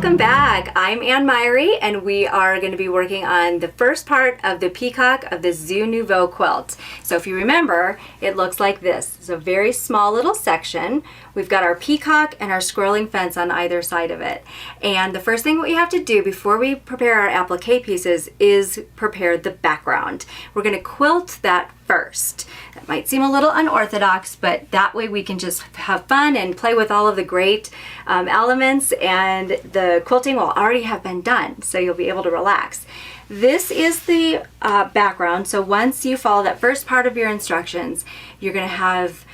welcome back. I'm Ann Myrie, and we are going to be working on the first part of the Peacock of the Nouveau quilt. So if you remember, it looks like this. It's a very small little section. We've got our peacock and our scrolling fence on either side of it. And the first thing we have to do before we prepare our applique pieces is prepare the background. We're going to quilt that first. That might seem a little unorthodox, but that way we can just have fun and play with all of the great elements, and the quilting will already have been done, so you'll be able to relax. This is the background, so once you follow that first part of your instructions, you're going to have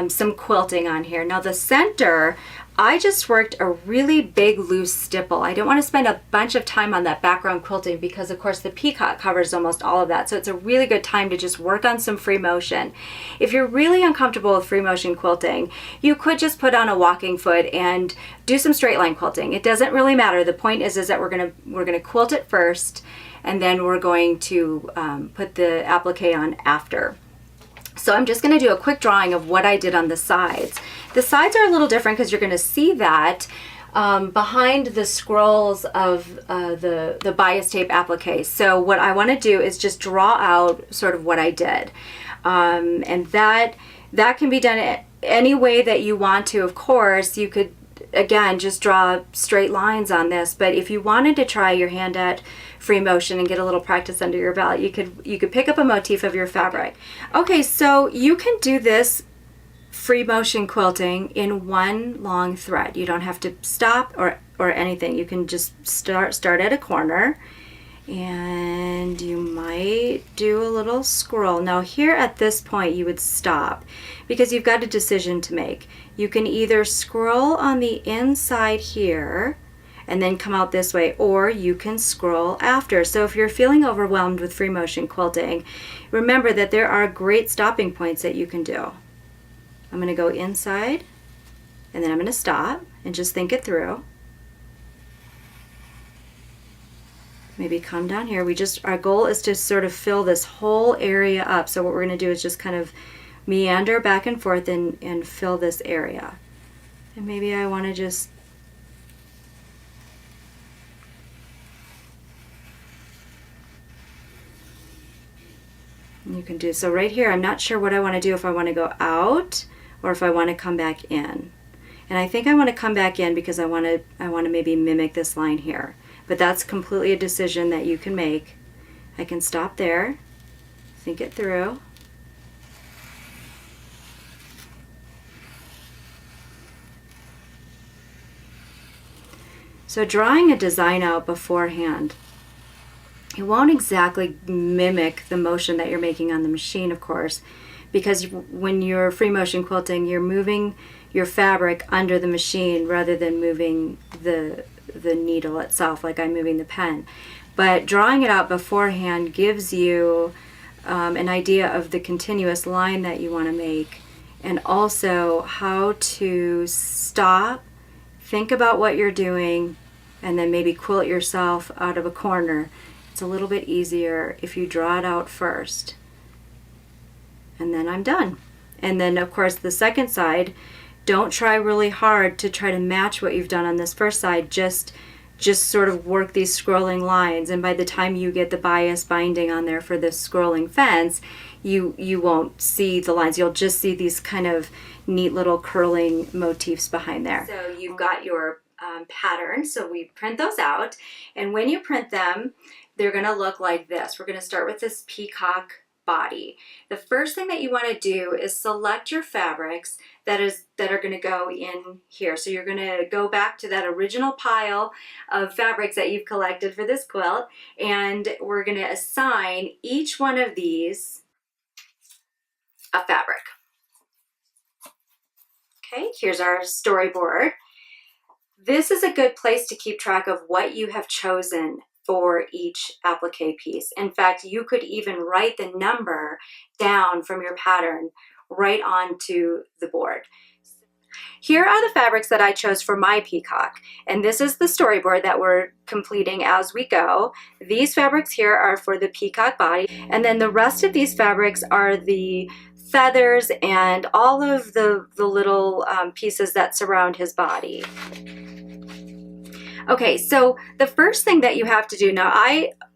some quilting on here. Now the center, I just worked a really big loose stipple. I don't want to spend a bunch of time on that background quilting because of course the peacock covers almost all of that. So it's a really good time to just work on some free motion. If you're really uncomfortable with free motion quilting, you could just put on a walking foot and do some straight line quilting. It doesn't really matter. The point is that we're gonna quilt it first, and then we're going to put the applique on after. So I'm just going to do a quick drawing of what I did on the sides. The sides are a little different because you're going to see that behind the scrolls of the bias tape applique. So what I want to do is just draw out sort of what I did. And that can be done any way that you want to. Of course, you could, again, just draw straight lines on this, but if you wanted to try your hand at free motion and get a little practice under your belt, you could pick up a motif of your fabric. Okay, so you can do this free motion quilting in one long thread. You don't have to stop or anything. You can just start at a corner, and you might do a little scroll. Now here at this point you would stop because you've got a decision to make. You can either scroll on the inside here and then come out this way, or you can scroll after. So if you're feeling overwhelmed with free motion quilting, remember that there are great stopping points that you can do. I'm gonna go inside, and then I'm gonna stop and just think it through. Maybe come down here. Our goal is to sort of fill this whole area up. So what we're gonna do is just kind of meander back and forth and fill this area. And maybe I wanna just you can do so right here. I'm not sure what I want to do, if I want to go out or if I want to come back in. And I think I want to come back in because I want to maybe mimic this line here. But that's completely a decision that you can make. I can stop there, think it through. So drawing a design out beforehand, it won't exactly mimic the motion that you're making on the machine, of course, because when you're free motion quilting, you're moving your fabric under the machine rather than moving the needle itself, like I'm moving the pen. But drawing it out beforehand gives you an idea of the continuous line that you want to make, and also how to stop, think about what you're doing, and then maybe quilt yourself out of a corner. It's a little bit easier if you draw it out first. And then I'm done. And then of course the second side, don't try really hard to try to match what you've done on this first side. Just sort of work these scrolling lines, and by the time you get the bias binding on there for this scrolling fence, you won't see the lines. You'll just see these kind of neat little curling motifs behind there. So you've got your pattern, so we print those out, and when you print them, they're going to look like this. We're going to start with this peacock body. The first thing that you want to do is select your fabrics that are going to go in here. So you're going to go back to that original pile of fabrics that you've collected for this quilt, and we're going to assign each one of these a fabric. Okay, here's our storyboard. This is a good place to keep track of what you have chosen for each applique piece. In fact, you could even write the number down from your pattern right onto the board. Here are the fabrics that I chose for my peacock, and this is the storyboard that we're completing as we go. These fabrics here are for the peacock body, and then the rest of these fabrics are the feathers and all of the little pieces that surround his body. Okay, so the first thing that you have to do now,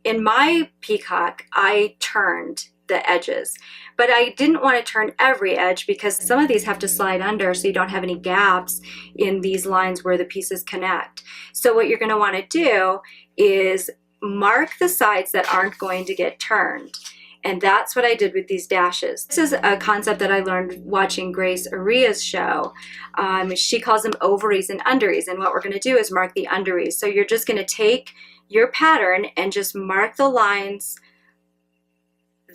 in my Peacock, I turned the edges, but I didn't want to turn every edge because some of these have to slide under so you don't have any gaps in these lines where the pieces connect. So what you're going to want to do is mark the sides that aren't going to get turned. And that's what I did with these dashes. This is a concept that I learned watching Grace Aria's show. She calls them ovaries and underees. And what we're going to do is mark the underees. So you're just going to take your pattern and just mark the lines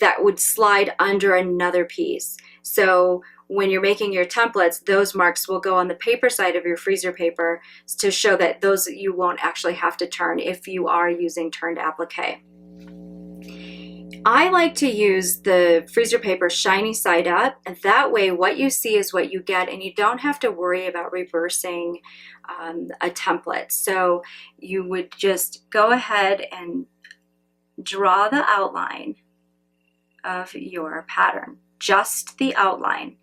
that would slide under another piece. So when you're making your templates, those marks will go on the paper side of your freezer paper to show that those you won't actually have to turn if you are using turned applique. I like to use the freezer paper shiny side up, and that way what you see is what you get, and you don't have to worry about reversing a template. So you would just go ahead and draw the outline of your pattern, just the outline.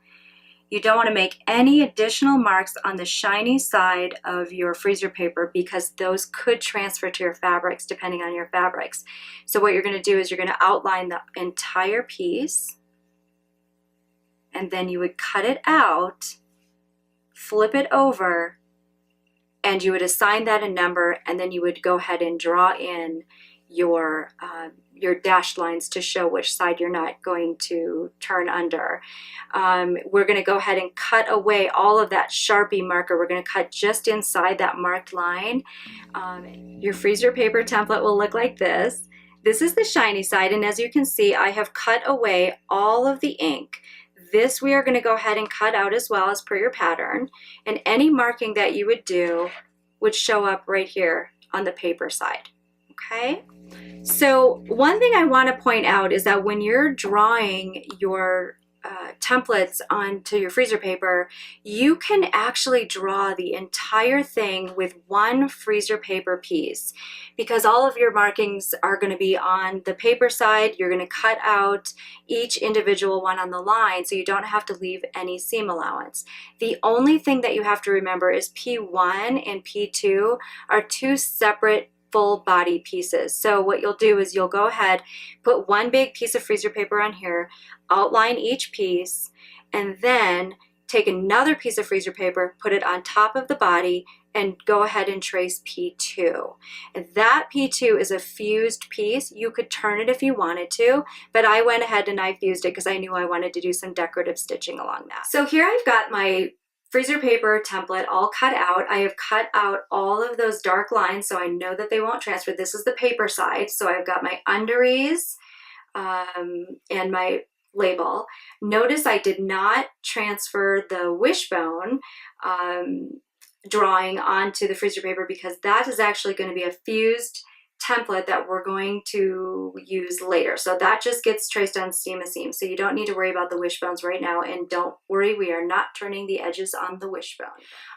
You don't want to make any additional marks on the shiny side of your freezer paper because those could transfer to your fabrics depending on your fabrics. So what you're going to do is you're going to outline the entire piece, and then you would cut it out, flip it over, and you would assign that a number, and then you would go ahead and draw in your dashed lines to show which side you're not going to turn under. We're going to go ahead and cut away all of that Sharpie marker. We're going to cut just inside that marked line. Your freezer paper template will look like this. This is the shiny side, and as you can see, I have cut away all of the ink. This we are going to go ahead and cut out as well as per your pattern, and any marking that you would do would show up right here on the paper side. Okay? So one thing I want to point out is that when you're drawing your templates onto your freezer paper, you can actually draw the entire thing with one freezer paper piece because all of your markings are going to be on the paper side. You're going to cut out each individual one on the line so you don't have to leave any seam allowance. The only thing that you have to remember is P1 and P2 are two separate full body pieces. So what you'll do is you'll go ahead, put one big piece of freezer paper on here, outline each piece, and then take another piece of freezer paper, put it on top of the body, and go ahead and trace P2. And that P2 is a fused piece. You could turn it if you wanted to, but I went ahead and I fused it because I knew I wanted to do some decorative stitching along that. So here I've got my freezer paper template all cut out. I have cut out all of those dark lines so I know that they won't transfer. This is the paper side. So I've got my underees and my label. Notice I did not transfer the wishbone drawing onto the freezer paper because that is actually going to be a fused template that we're going to use later. So that just gets traced on seam to seam. So you don't need to worry about the wishbones right now, and don't worry, we are not turning the edges on the wishbone.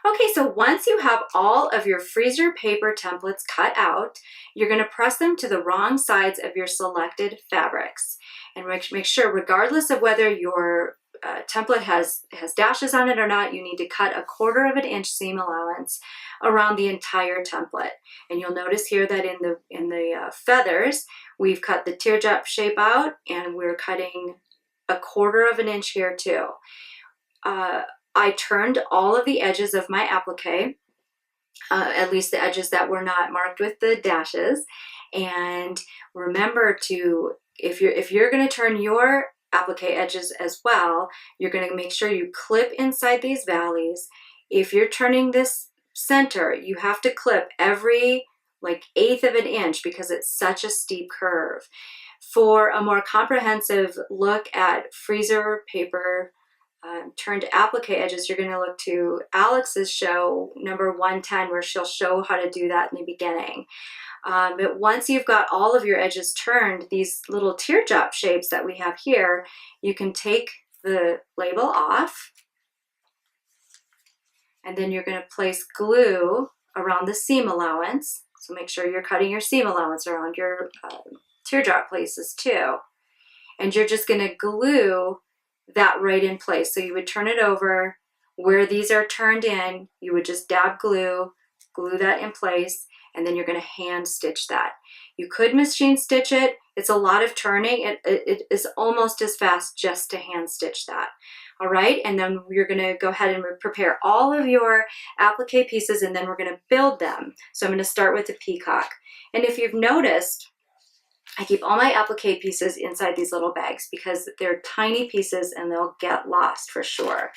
Okay, so once you have all of your freezer paper templates cut out, you're going to press them to the wrong sides of your selected fabrics. And make sure, regardless of whether your template has dashes on it or not, you need to cut 1/4 inch seam allowance around the entire template. And you'll notice here that in the feathers, we've cut the teardrop shape out, and we're cutting 1/4 inch here too. I turned all of the edges of my applique, at least the edges that were not marked with the dashes. And remember to, if you're going to turn your applique edges as well, you're going to make sure you clip inside these valleys. If you're turning this center, you have to clip every like 1/8 inch because it's such a steep curve. For a more comprehensive look at freezer paper turned applique edges, you're going to look to Alex's show number 110, where she'll show how to do that in the beginning. But once you've got all of your edges turned, these little teardrop shapes that we have here, you can take the label off, and then you're going to place glue around the seam allowance. So make sure you're cutting your seam allowance around your teardrop places too. And you're just going to glue that right in place. So you would turn it over. Where these are turned in, you would just dab glue that in place, and then you're going to hand stitch that. You could machine stitch it. It's a lot of turning. It is almost as fast just to hand stitch that. All right, and then you're going to go ahead and prepare all of your applique pieces, and then we're going to build them. So I'm going to start with the peacock. And if you've noticed, I keep all my applique pieces inside these little bags because they're tiny pieces and they'll get lost for sure.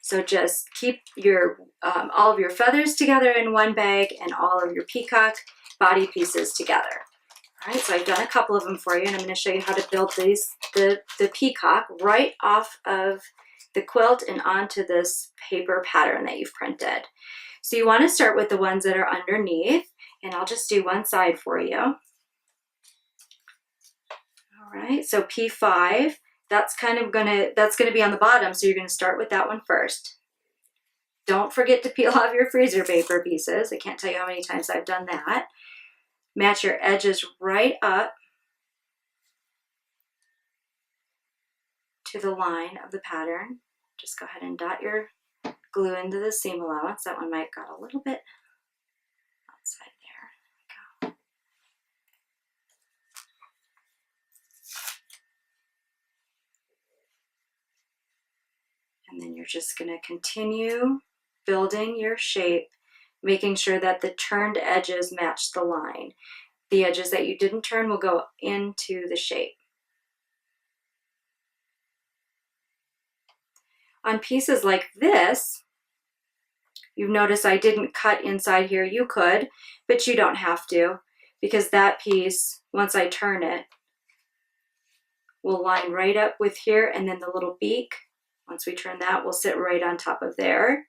So just keep your all of your feathers together in one bag and all of your peacock body pieces together. All right, so I've done a couple of them for you, and I'm going to show you how to build the peacock right off of the quilt and onto this paper pattern that you've printed. So you want to start with the ones that are underneath, and I'll just do one side for you. All right, so P5, that's gonna be on the bottom, so you're gonna start with that one first. Don't forget to peel off your freezer paper pieces. I can't tell you how many times I've done that. Match your edges right up to the line of the pattern. Just go ahead and dot your glue into the seam allowance. That one might got a little bit outside there. There we go. And then you're just going to continue building your shape, making sure that the turned edges match the line. The edges that you didn't turn will go into the shape. On pieces like this, you've noticed I didn't cut inside here. You could, but you don't have to, because that piece, once I turn it, will line right up with here, and then the little beak, once we turn that, will sit right on top of there.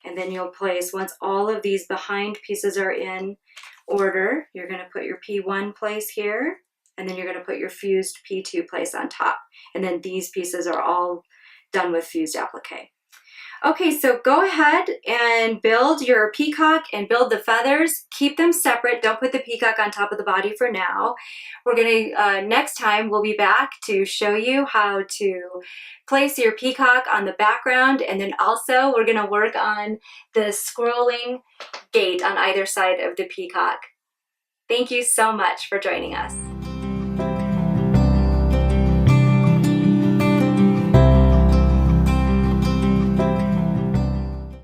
And then you'll place, once all of these behind pieces are in order, you're going to put your P1 place here, and then you're going to put your fused P2 place on top. And then these pieces are all done with fused applique. Okay, so go ahead and build your peacock and build the feathers. Keep them separate. Don't put the peacock on top of the body for now. We're gonna, next time we'll be back to show you how to place your peacock on the background, and then also we're gonna work on the scrolling gate on either side of the peacock. Thank you so much for joining us.